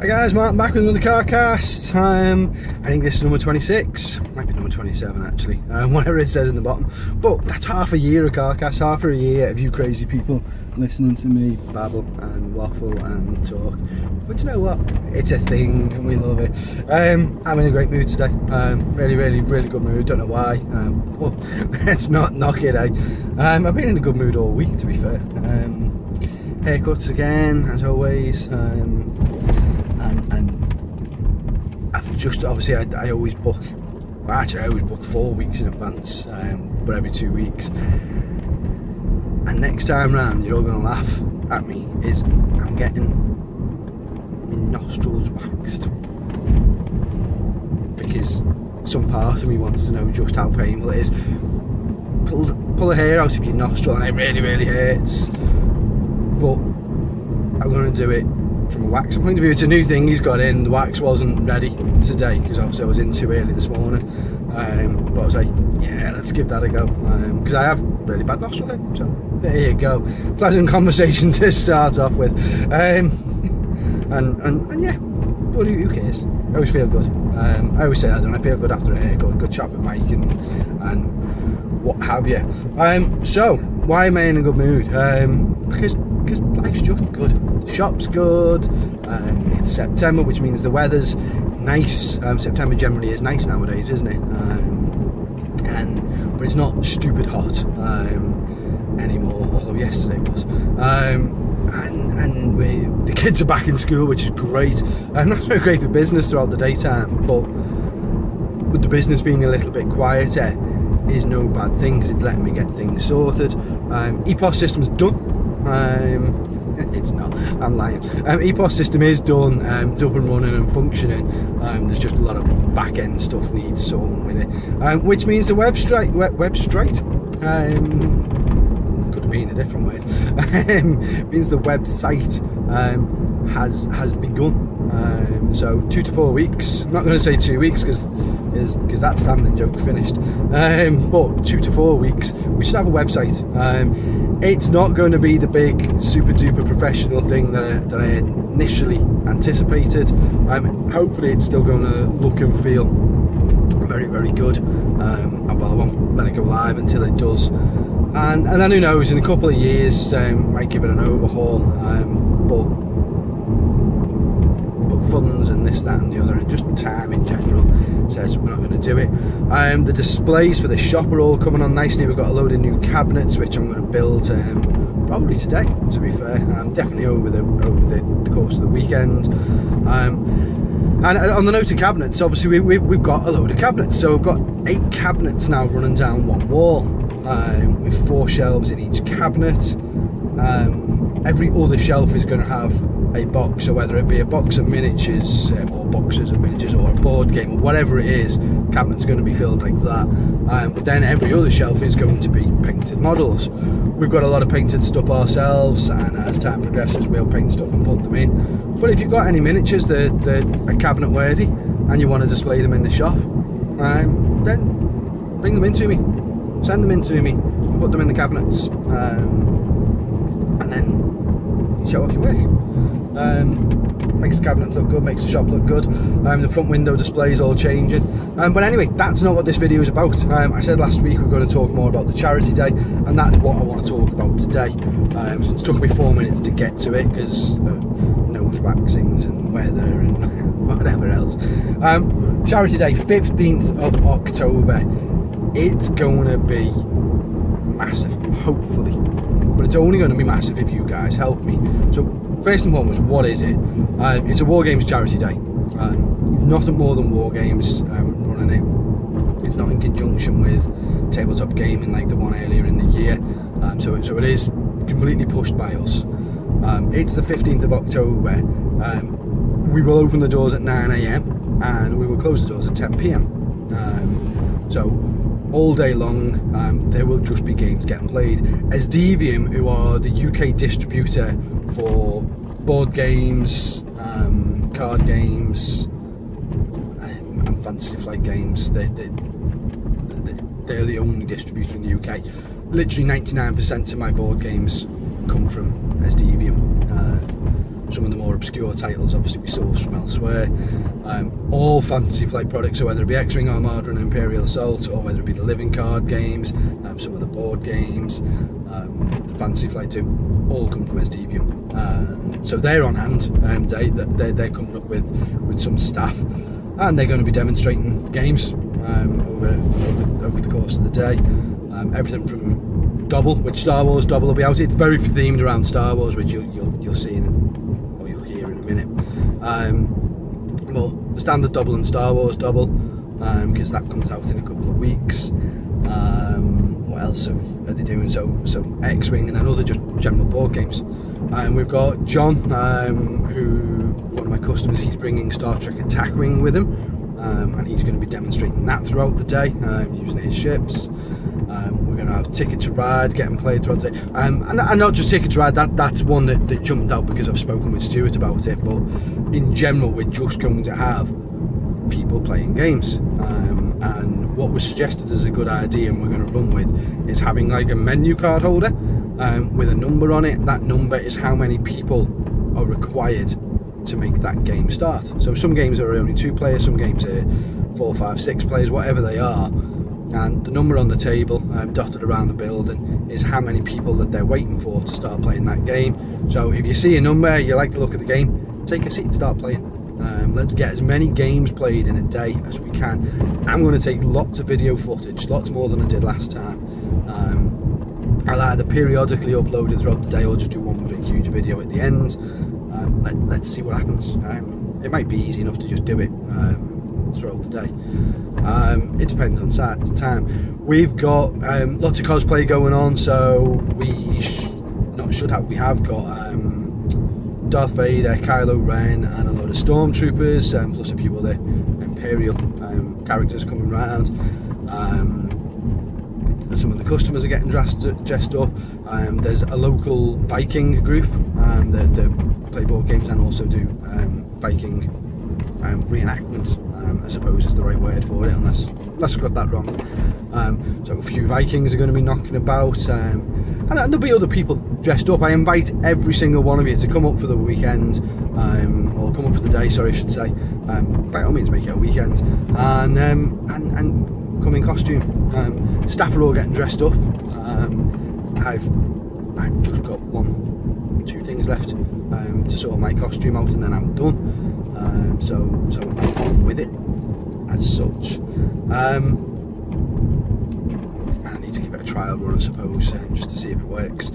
Hi guys, Martin back with another CarCast. I think this is number 26, might be number 27 actually, whatever it says in the bottom. But that's half a year of CarCast, half a year of you crazy people listening to me babble and waffle and talk. But you know what? It's a thing and we love it. I'm in a great mood today. Really good mood. Don't know why. But let's not knock it, eh? I've been in a good mood all week, to be fair. Haircuts again, as always. And I've just, obviously I always book, well, actually I always book 4 weeks in advance, but every 2 weeks. And next time round, you're all going to laugh at me, is I'm getting my nostrils waxed. Because some part of me wants to know just how painful it is. Pull the hair out of your nostril and it really hurts. But I'm going to do it from a waxing point of view. It's a new thing he's got in. The wax wasn't ready today because obviously I was in too early this morning, but I was like, yeah, let's give that a go, because I have really bad nostril hair. So there you go, pleasant conversation to start off with. And yeah, but who cares? I always feel good. I always say that, don't I? Feel good after a haircut, good chat with Mike and what have you. So why am I in a good mood? Because life's just good. Shop's good. It's September, which means the weather's nice. September generally is nice nowadays, isn't it? But it's not stupid hot anymore, although yesterday was. And the kids are back in school, which is great. Not so great for business throughout the daytime, but with the business being a little bit quieter is no bad thing because it's letting me get things sorted. EPOS system's done. It's not, I'm lying. EPOS system is done, it's up and running and functioning. There's just a lot of back end stuff needs sorting with it, which means the web straight could have been a different way. Means the website has begun. So 2 to 4 weeks. I'm not going to say 2 weeks because that standing joke finished. But 2 to 4 weeks, we should have a website. It's not going to be the big super duper professional thing that I initially anticipated. Hopefully it's still going to look and feel very good. Well, I won't let it go live until it does. And then who knows, in a couple of years, might give it an overhaul. But funds and this, that and the other, and just time in general says we're not going to do it. The displays for the shop are all coming on nicely. We've got a load of new cabinets which I'm going to build probably today, to be fair. Definitely over the course of the weekend. And on the note of cabinets, obviously we've got a load of cabinets. So we've got 8 cabinets now running down one wall, with 4 shelves in each cabinet. Every other shelf is going to have a box, so whether it be a box of miniatures or boxes of miniatures or a board game or whatever it is, cabinets are going to be filled like that. But then every other shelf is going to be painted models. We've got a lot of painted stuff ourselves, and as time progresses we'll paint stuff and put them in. But if you've got any miniatures that are cabinet worthy and you want to display them in the shop, then bring them in to me, send them in to me, put them in the cabinets, and then show off your work. Makes the cabinets look good, makes the shop look good. The front window display is all changing. But anyway, that's not what this video is about. I said last week we we're going to talk more about the charity day, and that's what I want to talk about today. So it's took me 4 minutes to get to it because nose waxings and weather and whatever else. Charity day, 15th of October. It's going to be massive, hopefully, but it's only going to be massive if you guys help me. So first and foremost, what is it? It's a War Games charity day. Nothing more than War Games running it. It's not in conjunction with tabletop gaming like the one earlier in the year. So it is completely pushed by us. It's the 15th of October. We will open the doors at 9 AM and we will close the doors at 10 PM. So all day long, there will just be games getting played. As Devium, who are the UK distributor for board games, card games, and fantasy flight games, they're the only distributor in the UK. Literally 99% of my board games come from Devium. some of the more obscure titles obviously we source from elsewhere. All Fantasy Flight products, so whether it be X-Wing Armada and Imperial Assault, or whether it be the living card games, some of the board games, the Fantasy Flight 2, all come from STVM. So they're on hand. They're coming up with some staff, and they're going to be demonstrating games over the course of the day. Everything from Dobble, which Star Wars Dobble will be out. It's very themed around Star Wars, which you'll see or you'll hear in a minute. Well, the standard Dobble and Star Wars Dobble, because that comes out in a couple of weeks. What else are they doing? So X-Wing and then other just general board games. We've got John, who one of my customers, he's bringing Star Trek Attack Wing with him, and he's going to be demonstrating that throughout the day, using his ships. We're going to have Ticket to Ride getting played throughout the day, and not just Ticket to Ride. That's one that jumped out because I've spoken with Stuart about it. But in general, we're just going to have people playing games, and what was suggested as a good idea, and we're going to run with, is having like a menu card holder with a number on it. That number is how many people are required to make that game start. So some games are only 2 players, some games are 4, 5, 6 players, whatever they are. And the number on the table, dotted around the building, is how many people that they're waiting for to start playing that game. So if you see a number, you like the look of the game, take a seat and start playing. Let's get as many games played in a day as we can. I'm going to take lots of video footage, lots more than I did last time. I'll either periodically upload it throughout the day or just do one big huge video at the end. Let's see what happens. It might be easy enough to just do it throughout the day. It depends on time. We've got lots of cosplay going on, so we have got Darth Vader, Kylo Ren, and a load of stormtroopers, plus a few other Imperial characters coming around. Some of the customers are getting dressed up. There's a local Viking group that play board games and also do Viking reenactments, I suppose is the right word for it, unless I've got that wrong. So a few Vikings are going to be knocking about, and there'll be other people dressed up. I invite every single one of you to come up for the weekend, or come up for the day, sorry I should say. By all means make it a weekend, and come in costume. Staff are all getting dressed up. I've just got 1-2 things left to sort my costume out, and then I'm done. So I'm on with it as such. And I need to give it a trial run, I suppose, just to see if it works.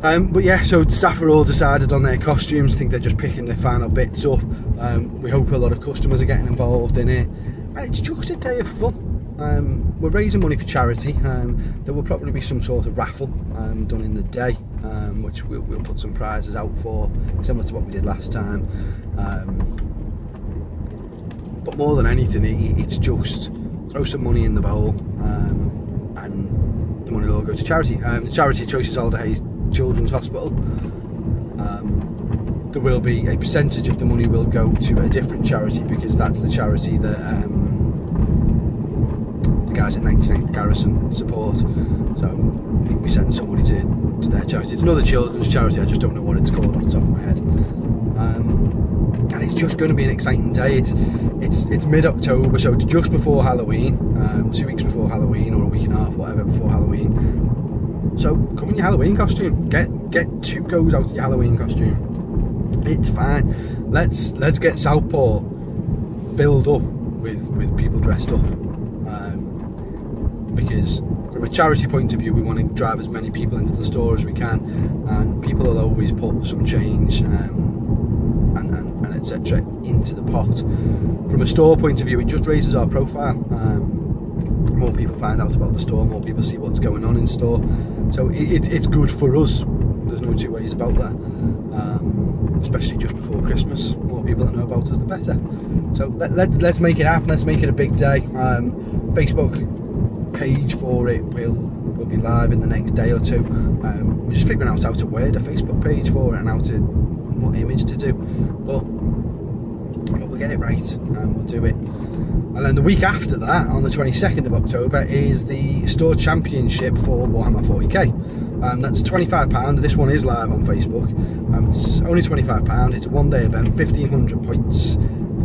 But yeah, so staff are all decided on their costumes. I think they're just picking their final bits up. We hope a lot of customers are getting involved in it. It's just a day of fun. We're raising money for charity. There will probably be some sort of raffle done in the day, which we'll put some prizes out for, similar to what we did last time. But more than anything, it's just throw some money in the bowl, and the money will all go to charity. The charity choice is Alder Hayes Children's Hospital. There will be a percentage of the money will go to a different charity, because that's the charity that guys at 99th Garrison support. So we send some money to their charity. It's another children's charity, I just don't know what it's called off the top of my head. And it's just going to be an exciting day. It's mid-October, so it's just before Halloween, 2 weeks before Halloween, or a week and a half, whatever, before Halloween. So come in your Halloween costume. Get 2 goes out of your Halloween costume. It's fine. Let's get Southport filled up with people dressed up. Because from a charity point of view, we want to drive as many people into the store as we can, and people will always put some change and etc. into the pot. From a store point of view, it just raises our profile. More people find out about the store, more people see what's going on in store, so it's good for us. There's no 2 ways about that. Especially just before Christmas, more people that know about us, the better. So let's make it happen. Let's make it a big day. Facebook page for it will be live in the next day or 2. We're just figuring out how to word a Facebook page for it and what image to do, but we'll get it right and we'll do it. And then the week after that, on the 22nd of October, is the store championship for Warhammer 40k. That's £25. This one is live on Facebook. It's only £25. It's a one-day event, 1,500 points,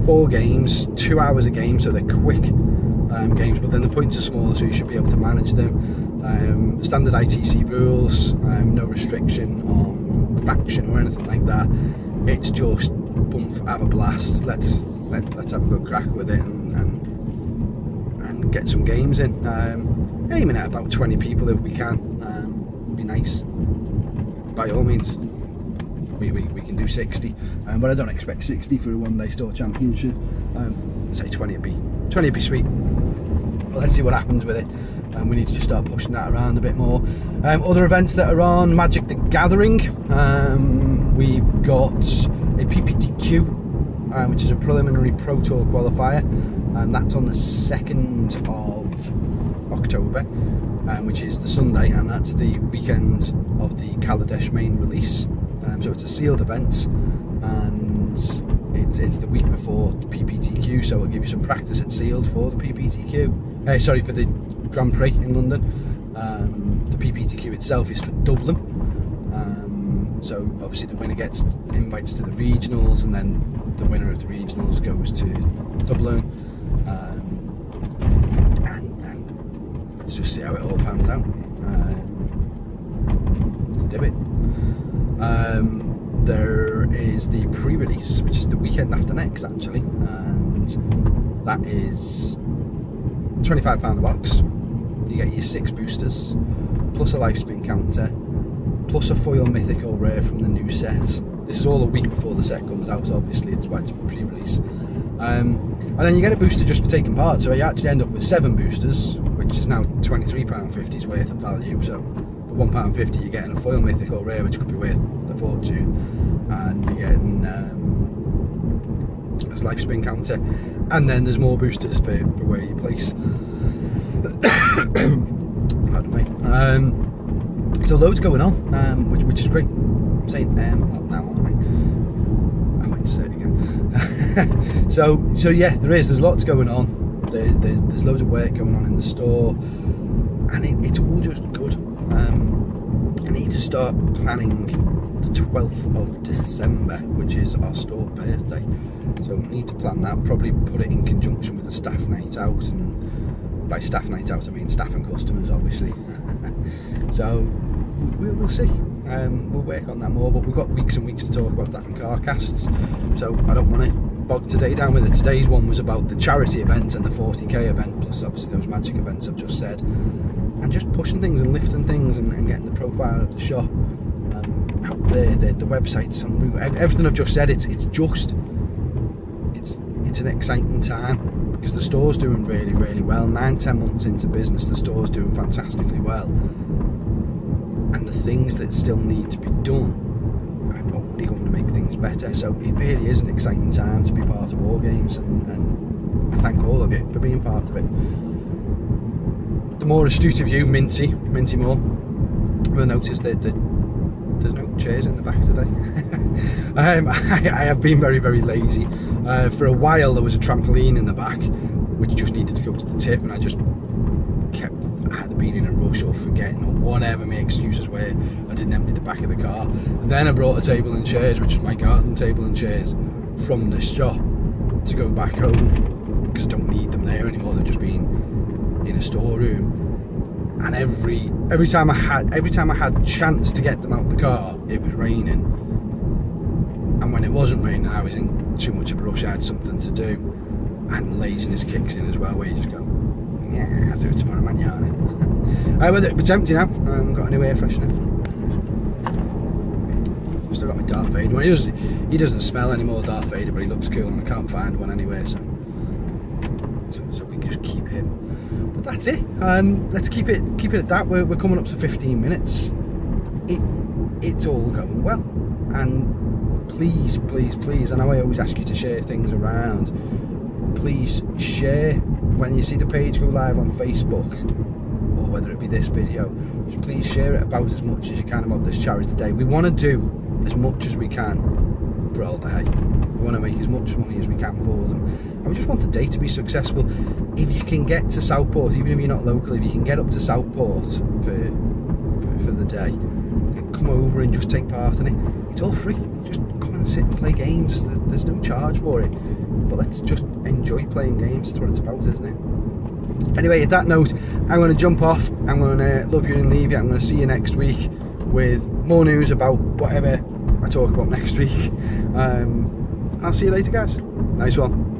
4 games, 2 hours a game, so they're quick games, but then the points are smaller, so you should be able to manage them. Standard ITC rules, no restriction on faction or anything like that. It's just have a blast. Let's have a good crack with it and get some games in. Aiming at about 20 people if we can. Be nice. By all means, we can do 60, but I don't expect 60 for a one-day store championship. Say 20 would be sweet. But let's see what happens with it. We need to just start pushing that around a bit more. Other events that are on: Magic the Gathering. We've got a PPTQ, which is a preliminary Pro Tour qualifier, and that's on the 2nd of October, which is the Sunday, and that's the weekend of the Kaladesh main release. So it's a sealed event, and it's the week before the PPTQ, so it'll give you some practice at sealed for the PPTQ. Sorry, for the Grand Prix in London. The PPTQ itself is for Dublin, so obviously the winner gets invites to the regionals, and then the winner of the regionals goes to Dublin, and let's just see how it all pans out. Let's do it. There is the pre-release, which is the weekend after next actually, and that is £25 a box. You get your 6 boosters, plus a life spin counter, plus a foil mythical rare from the new set. This is all a week before the set comes out, so obviously it's why it's pre-release. And then you get a booster just for taking part, so you actually end up with 7 boosters, which is now £23.50's worth of value. So for £1.50 you're getting a foil mythical rare, which could be worth a fortune, and you're getting a life spin counter, and then there's more boosters for where you place. Pardon me. So loads going on, which is great. I'm saying now, aren't I? I went to say it again. so yeah, there's lots going on. There's loads of work going on in the store, and it's all just good. I need to start planning the 12th of December, which is our store birthday. So we need to plan that, probably put it in conjunction with a staff night out, and by staff night out I mean staff and customers obviously. So we'll see. We'll work on that more, but we've got weeks and weeks to talk about that in CarCasts, so I don't want to bog today down with it. Today's one was about the charity event and the 40k event, plus obviously those magic events I've just said, and just pushing things and lifting things and getting the profile of the shop out there, the websites, everything I've just said. It's an exciting time because the store's doing really, really well. 9-10 months into business, the store's doing fantastically well, and the things that still need to be done are only going to make things better. So it really is an exciting time to be part of War Games, and I thank all of you for being part of it. The more astute of you, Minty Moore, will notice that there's no chairs in the back today. I have been very, very lazy. For a while there was a trampoline in the back which just needed to go to the tip, and I just had been in a rush or forgetting or whatever my excuses were. I didn't empty the back of the car, and then I brought a table and chairs, which is my garden table and chairs, from the shop to go back home because I don't need them there anymore. They're just being in a storeroom. And every time I had chance to get them out the car, it was raining. And when it wasn't raining, I was in too much of a rush. I had something to do, and laziness kicks in as well, where you just go, yeah, I'll do it tomorrow, man, yarning. But it's empty now. I haven't got any air freshener. Still got my Darth Vader one. He doesn't smell any more Darth Vader, but he looks cool, and I can't find one anywhere, so we just keep him. But that's it. Let's keep it at that. We're coming up to 15 minutes. It's all going well, and please, I know I always ask you to share things around. Please share when you see the page go live on Facebook, or whether it be this video. Just please share it about as much as you can about this charity day. We want to do as much as we can for Old Hay. We want to make as much money as we can for them, and we just want the day to be successful. If you can get to Southport, even if you're not local, if you can get up to Southport for the day, come over and just take part in it. It's all free. Just come and sit and play games. There's no charge for it. But let's just enjoy playing games. That's what it's about, isn't it? Anyway, at that note, I'm going to jump off. I'm going to love you and leave you. I'm going to see you next week with more news about whatever I talk about next week. I'll see you later, guys. Nice one.